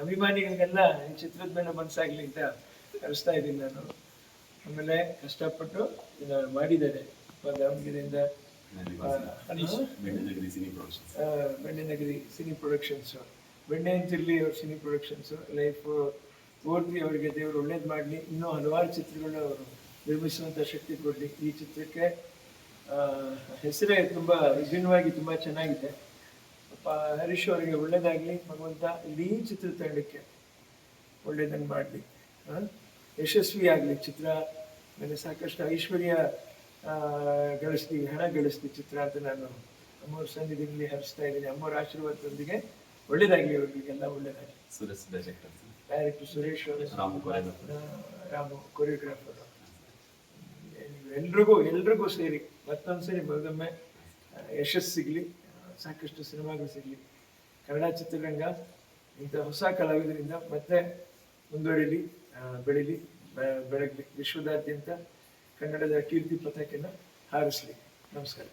ಅಭಿಮಾನಿಗಳಿಗೆಲ್ಲ ಈ ಚಿತ್ರದ ಮೇಲೆ ಮನಸ್ಸಾಗ್ಲಿ ಅಂತ ಕಳಿಸ್ತಾ ಇದ್ದೀನಿ ನಾನು. ಆಮೇಲೆ ಕಷ್ಟಪಟ್ಟು ಮಾಡಿದ್ದಾರೆ ದಾವಣಗೆರೆಯಿಂದ ಬೆಣ್ಣೆನಗರಿ ಸಿನಿ ಪ್ರೊಡಕ್ಷನ್ಸ್, ಬೆಣ್ಣೆ ಅಂತಿರ್ಲಿ ಅವ್ರ ಸಿನಿ ಪ್ರೊಡಕ್ಷನ್ಸ್ ಲೈಫ್ ಪೂರ್ತಿ ಅವರಿಗೆ ದೇವರು ಒಳ್ಳೇದು ಮಾಡಲಿ. ಇನ್ನೂ ಹಲವಾರು ಚಿತ್ರಗಳನ್ನ ಅವರು ನಿರ್ಮಿಸುವಂಥ ಶಕ್ತಿ ಕೊಡಲಿ. ಈ ಚಿತ್ರಕ್ಕೆ ಹೆಸರೇ ತುಂಬ ವಿಭಿನ್ನವಾಗಿ ತುಂಬ ಚೆನ್ನಾಗಿದೆ. ಹರೀಶ್ ಅವರಿಗೆ ಒಳ್ಳೇದಾಗಲಿ, ಭಗವಂತ ಇಡೀ ಚಿತ್ರತಂಡಕ್ಕೆ ಒಳ್ಳೇದನ್ನು ಮಾಡಲಿ, ಯಶಸ್ವಿ ಆಗಲಿ ಚಿತ್ರ. ಮೇಲೆ ಸಾಕಷ್ಟು ಐಶ್ವರ್ಯ ಗಳಿಸ್ಲಿ, ಹಣ ಗಳಿಸ್ಲಿ ಚಿತ್ರ ಅಂತ ನಾನು ಅಮ್ಮವ್ರ ಸನ್ನಿಧಿಯಲ್ಲಿ ಹರಿಸ್ತಾ ಇದ್ದೀನಿ. ಅಮ್ಮವ್ರ ಆಶೀರ್ವಾದದೊಂದಿಗೆ ಒಳ್ಳೇದಾಗಲಿ, ಅವರಿಗೆಲ್ಲ ಒಳ್ಳೇದಾಗಲಿ. ಡೈರೆಕ್ಟರ್ ಸುರೇಶ್ ಅವರು, ರಾಮು ಕೊರಿಯೋಗ್ರಾಫರ್, ಎಲ್ರಿಗೂ ಸೇರಿ ಮತ್ತೊಂದ್ಸರಿ ಮತ್ತೊಮ್ಮೆ ಯಶಸ್ಸು ಸಿಗಲಿ, ಸಾಕಷ್ಟು ಸಿನಿಮಾಗಳು ಸಿಗಲಿ. ಕನ್ನಡ ಚಿತ್ರರಂಗ ಇಂಥ ಹೊಸ ಕಲಾವಿದರಿಂದ ಮತ್ತೆ ಮುಂದುವರಿಲಿ, ಬೆಳೀಲಿ, ಬೆಳಗಲಿ, ವಿಶ್ವದಾದ್ಯಂತ ಕನ್ನಡದ ಕೀರ್ತಿ ಪತಾಕೆಯನ್ನು ಹಾರಿಸಲಿ. ನಮಸ್ಕಾರ.